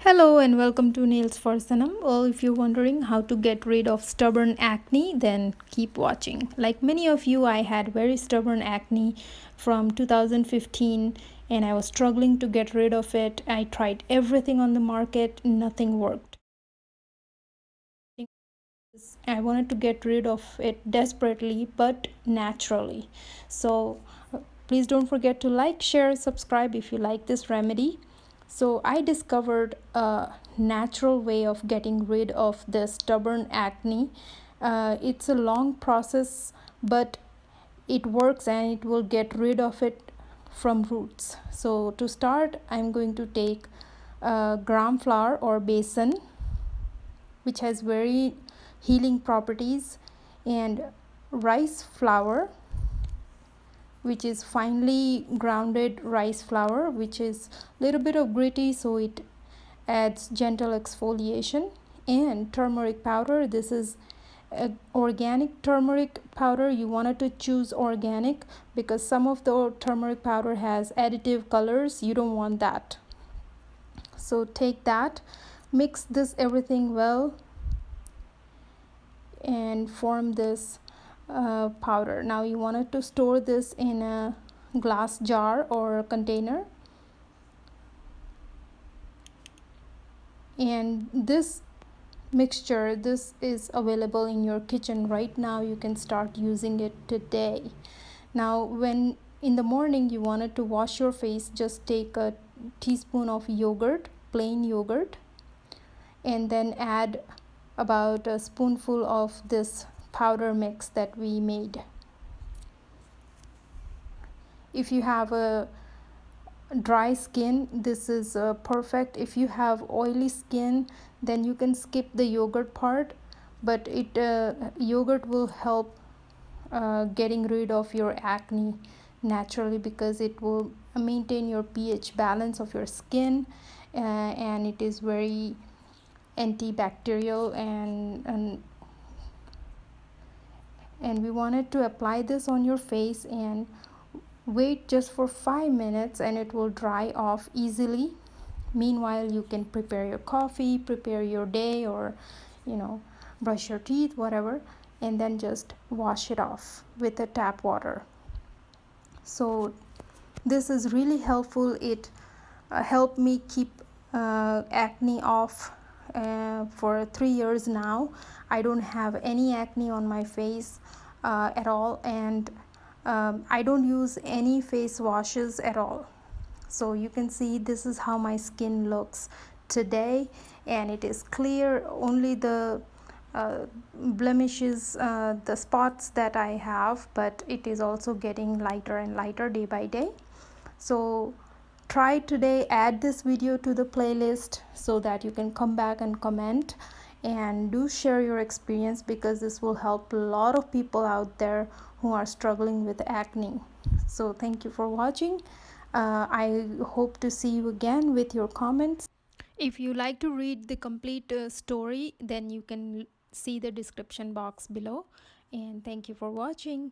Hello and welcome to Nails for Sanam. Well, if you're wondering how to get rid of stubborn acne, then keep watching. Like many of you, I had very stubborn acne from 2015 and I was struggling to get rid of it. I tried everything on the market, nothing worked. I wanted to get rid of it desperately but naturally. So please don't forget to like, share, subscribe if you like this remedy. So I discovered a natural way of getting rid of the stubborn acne. It's a long process, but it works and it will get rid of it from roots. So to start, I'm going to take gram flour or besan, which has very healing properties, and rice flour, which is finely grounded rice flour, which is a little bit of gritty, so it adds gentle exfoliation, and turmeric powder. This is organic turmeric powder. You wanted to choose organic because some of the turmeric powder has additive colors. You don't want that. So take that, mix this everything well and form this powder. Now you wanted to store this in a glass jar or a container, and this mixture, this is available in your kitchen right now. You can start using it today. Now when in the morning you wanted to wash your face, just take a teaspoon of yogurt, plain yogurt, and then add about a spoonful of this powder mix that we made. If you have a dry skin, this is perfect. If you have oily skin, then you can skip the yogurt part, but yogurt will help getting rid of your acne naturally because it will maintain your pH balance of your skin, and it is very antibacterial, and we wanted to apply this on your face and wait just for 5 minutes and it will dry off easily. Meanwhile, you can prepare your coffee, prepare your day, or brush your teeth, whatever, and then just wash it off with the tap water. So this is really helpful. It helped me keep acne off for 3 years now. I don't have any acne on my face at all, and I don't use any face washes at all. So you can see this is how my skin looks today, and it is clear. Only the blemishes, the spots that I have, but it is also getting lighter and lighter day by day. So try today, add this video to the playlist so that you can come back and comment, and do share your experience because this will help a lot of people out there who are struggling with acne. So thank you for watching. I hope to see you again with your comments. If you like to read the complete story, then you can see the description box below. And thank you for watching.